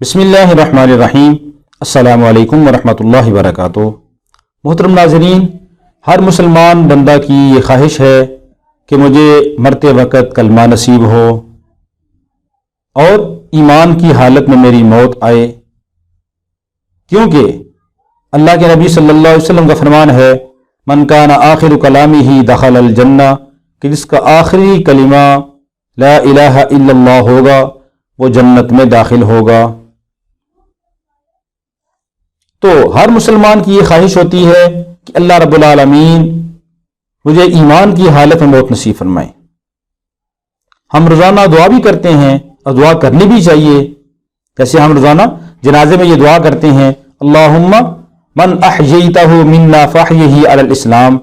बिस्मिल्लाहिर्रहमानिर्रहीम। अस्सलामु अलैकुम वरहमतुल्लाहि वबरकातुहू। मोहतरम नाज़रीन, हर मुसलमान बंदा की ये ख्वाहिश है कि मुझे मरते वक़्त कलमा नसीब हो और ईमान की हालत में मेरी मौत आए, क्योंकि अल्लाह के नबी सल्लल्लाहु अलैहि वसल्लम का फरमान है, मन काना आखिरु कलामिही दखलल जन्ना, कि जिसका आखिरी कलिमा ला इलाहा इल्लल्लाह होगा वो जन्नत में दाखिल होगा। तो हर मुसलमान की ये ख्वाहिश होती है कि अल्लाह रब्बुल आलमीन मुझे ईमान की हालत में मौत नसीब फरमाए। हम रोज़ाना दुआ भी करते हैं और दुआ करनी भी चाहिए। जैसे हम रोज़ाना जनाजे में ये दुआ करते हैं, अल्लाहुम्मा मन अहयैतहु मिन्ना फअहयिही अलल इस्लाम,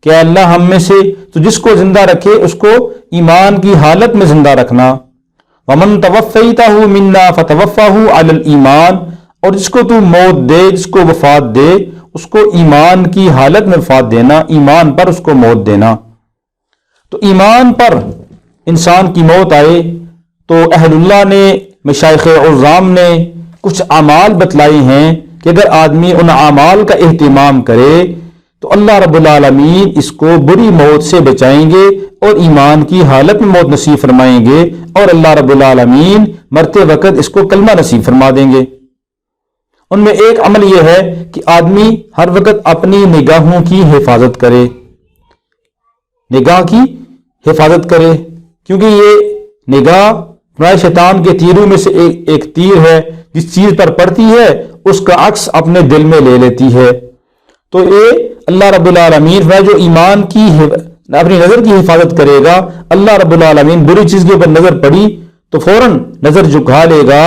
कि अल्लाह हम में से तो जिसको जिंदा रखे उसको ईमान की हालत में जिंदा रखना। वमन तवफ़्फ़ैतहु मिन्ना फतवफ़्फ़हु अलल ईमान, और जिसको तू मौत दे, जिसको वफात दे, उसको ईमान की हालत में वफात देना, ईमान पर उसको मौत देना। तो ईमान पर इंसान की मौत आए तो अहलुल्लाह ने, मशाइख़ उज़्ज़ाम ने कुछ अमाल बतलाए हैं कि अगर आदमी उन अमाल का एहतिमाम करे तो अल्लाह रब्बुल आलमीन इसको बुरी मौत से बचाएंगे और ईमान की हालत में मौत नसीब फरमाएंगे, और अल्लाह रब्बुल आलमीन मरते वक़्त इसको कलमा नसीब फरमा देंगे। उनमें एक अमल यह है कि आदमी हर वक्त अपनी निगाहों की हिफाजत करे, निगाह की हिफाजत करे, क्योंकि ये निगाह शैतान के तीरों में से एक तीर है। जिस चीज पर पड़ती है उसका अक्स अपने दिल में ले लेती है। तो ये अल्लाह रब्बुल आलमीन जो ईमान की अपनी नजर की हिफाजत करेगा, अल्लाह रब्बुल आलमीन बुरी चीज के ऊपर नजर पड़ी तो फौरन नजर झुका लेगा,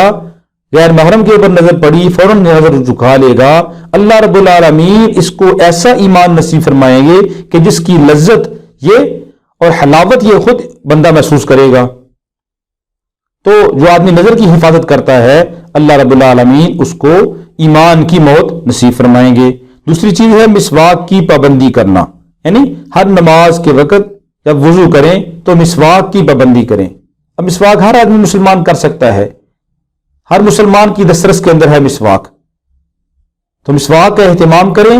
गैर महरम के ऊपर नजर पड़ी फौरन नजर झुका लेगा। अल्लाह रब्बुल आलमीन इसको ऐसा ईमान नसीब फरमाएंगे कि जिसकी लज्जत ये और हलावत ये खुद बंदा महसूस करेगा। तो जो आदमी नजर की हिफाजत करता है अल्लाह रब्बुल आलमीन उसको ईमान की मौत नसीब फरमाएंगे। दूसरी चीज है मिसवाक की पाबंदी करना, यानी हर नमाज के वक्त जब वुजू करें तो मिसवाक की पाबंदी करें। अब मिसवाक हर आदमी मुसलमान कर सकता है, हर मुसलमान की दस्तरस के अंदर है मिसवाक, तो मिसवाक का एहतिमाम करें।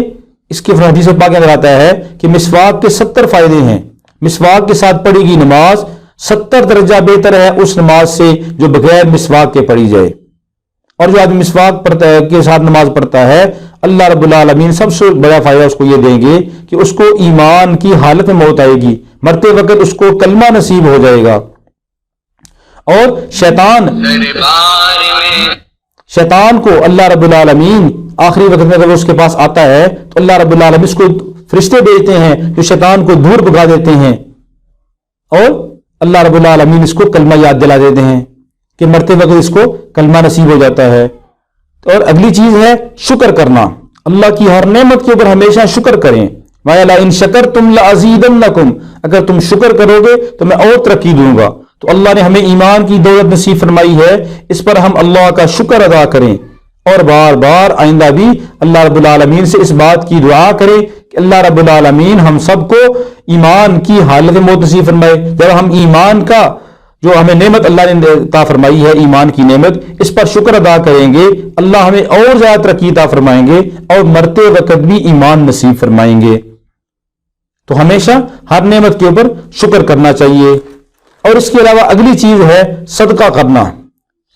इसके हदीस पाक के अंदर आता है कि मिसवाक के 70 फायदे हैं। मिसवाक के साथ पढ़ी गई नमाज 70 दर्जा बेहतर है उस नमाज से जो बगैर मिसवाक के पढ़ी जाए। और जो आदमी मिसवाक के साथ नमाज पढ़ता है अल्लाह रब्बुल आलमीन सबसे बड़ा फायदा उसको ये देंगे कि उसको ईमान की हालत में मौत आएगी, मरते वक्त उसको कलमा नसीब हो जाएगा। और शैतान को अल्लाह रब्बुल आलमीन आखिरी वक्त में जब उसके पास आता है तो अल्लाह रब्बुल आलमीन उसको फरिश्ते भेजते हैं जो शैतान को दूर भगा देते हैं, और अल्लाह रब्बुल आलमीन इसको कलमा याद दिला देते हैं कि मरते वक्त इसको कलमा नसीब हो जाता है। और अगली चीज है शुक्र करना, अल्लाह की हर नेमत के ऊपर हमेशा शुक्र करें। वाला इन शकरतुम लअज़ीदन्नकुम, अगर तुम शुक्र करोगे तो मैं और तरक्की दूंगा। तो अल्लाह ने हमें ईमान की दौलत नसीब फरमाई है, इस पर हम अल्लाह का शुक्र अदा करें और बार बार आइंदा भी अल्लाह रब्बुल आलमीन से इस बात की दुआ करें कि अल्लाह रब्बुल आलमीन हम सबको ईमान की हालत में मौत नसीब फरमाए। जब हम ईमान का जो हमें नेमत अल्लाह ने अता फरमाई है, ईमान की नेमत, इस पर शुक्र अदा करेंगे, अल्लाह हमें और ज्यादा तरक्की अता फरमाएंगे और मरते वक्त भी ईमान नसीब फरमाएंगे। तो हमेशा हर नेमत के ऊपर शुक्र करना चाहिए। और इसके अलावा अगली चीज है सदका करना।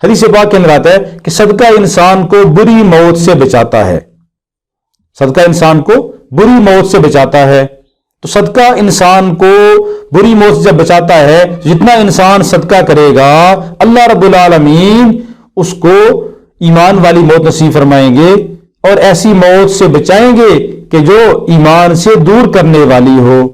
हदीस पाक के अंदर आता है कि सदका इंसान को बुरी मौत से बचाता है, सदका इंसान को बुरी मौत से बचाता है। तो सदका इंसान को बुरी मौत से जब बचाता है, जितना इंसान सदका करेगा अल्लाह रब्बुल आलमीन उसको ईमान वाली मौत नसीब फरमाएंगे और ऐसी मौत से बचाएंगे कि जो ईमान से दूर करने वाली हो।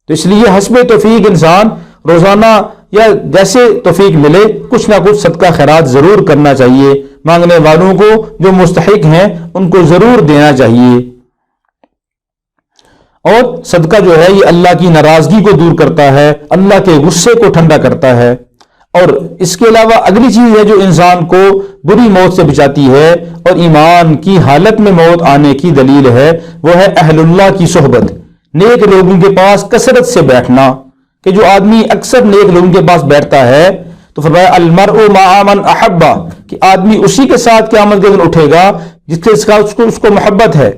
तो इसलिए हस्बे तौफीक इंसान रोजाना या जैसे तौफीक मिले कुछ ना कुछ सदका खैरात जरूर करना चाहिए। मांगने वालों को, जो मुस्तहिक हैं, उनको जरूर देना चाहिए। और सदका जो है ये अल्लाह की नाराजगी को दूर करता है, अल्लाह के गुस्से को ठंडा करता है। और इसके अलावा अगली चीज है जो इंसान को बुरी मौत से बचाती है और ईमान की हालत में मौत आने की दलील है, वो है अहलुल्लाह की सोहबत, नेक लोगों के पास कसरत से बैठना। कि जो आदमी अक्सर नेक लोगों के पास बैठता है तो फरमाया अलमरउ मअ मन अहब्बा, कि आदमी उसी के साथ क़यामत के दिन उठेगा जिसके साथ उसको मोहब्बत है।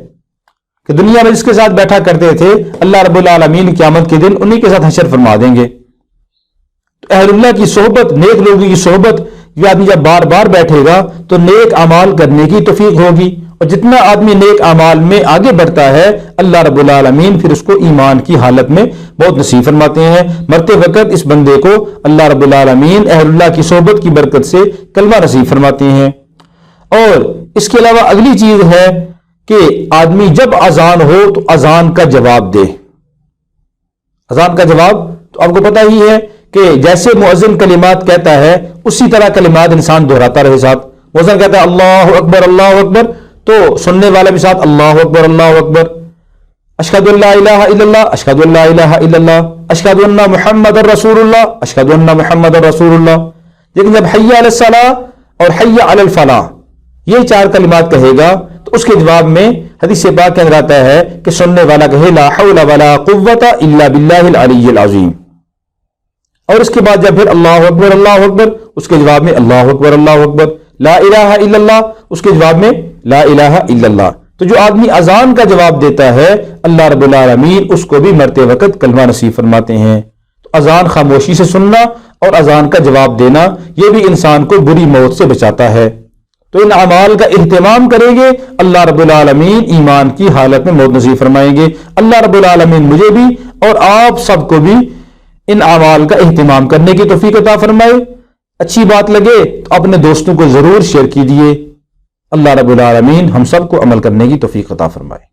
कि दुनिया में जिसके साथ बैठा करते थे, अल्लाह रब्बुल आलमीन क़यामत के दिन उन्हीं के साथ हशर फरमा देंगे। तो अहलुल्लाह की सोहबत, नेक लोगों की सोहबत, ये आदमी जब बार बार बैठेगा तो नेक अमाल करने की तौफीक होगी, और जितना आदमी नेक अमाल में आगे बढ़ता है अल्लाह रब्बुल आलमीन फिर उसको ईमान की हालत में बहुत नसीब फरमाते हैं। मरते वक्त इस बंदे को अल्लाह रब्बुल आलमीन अहलुल्लाह की सोहबत की बरकत से कलमा नसीब फरमाते हैं। और इसके अलावा अगली चीज है कि आदमी जब अजान हो तो अजान का जवाब दे। अजान का जवाब तो आपको पता ही है कि जैसे मुअज्जिन कलिमात कहता है उसी तरह कलिमात इंसान दोहराता रहे। साथ मुअज्जिन कहता है अल्लाहु अकबर, तो सुनने वाला भी साथ अल्लाहु अकबर, अशहदु अल्ला इलाहा इल्लल्लाह, अशहदु अल्ला इलाहा इल्लल्लाह, अशहदु अन्ना मुहम्मदर रसूलुल्लाह, अशहदु अन्ना मुहम्मदर रसूलुल्लाह। लेकिन जब हय्या अलस सलाह और हय्या अलल फलाह ये चार कलिमात कहेगा तो उसके जवाब में हदीस पाक के अंदर आता है कि सुनने वाला कहे ला हौला वला कुव्वता इल्ला बिल्लाहिल अलिय्यिल अज़ीम। और इसके बाद जब फिर अल्लाहु अकबर, उसके जवाब में अल्लाहु अकबर, ला इलाहा इल्लल्लाह, उसके जवाब में ला इलाहा इल्लल्लाह। तो जो आदमी अजान का जवाब देता है अल्लाह रब्बुल आलमीन उसको भी मरते वक्त कलमा नसीब फरमाते हैं। तो अजान खामोशी से सुनना और अजान का जवाब देना यह भी इंसान को बुरी मौत से बचाता है। तो इन अमाल का इहतिमाम करेंगे, अल्लाह रब्बुल आलमीन ईमान की हालत में मौत नसीब फरमाएंगे। अल्लाह रब्बुल आलमीन मुझे भी और आप सबको भी इन अमाल का इहतिमाम करने की तौफीक अता फरमाए। अच्छी बात लगे तो अपने दोस्तों को जरूर शेयर कीजिए। अल्लाह रब्बुल आलमीन हम सबको अमल करने की तौफीक अता फरमाए।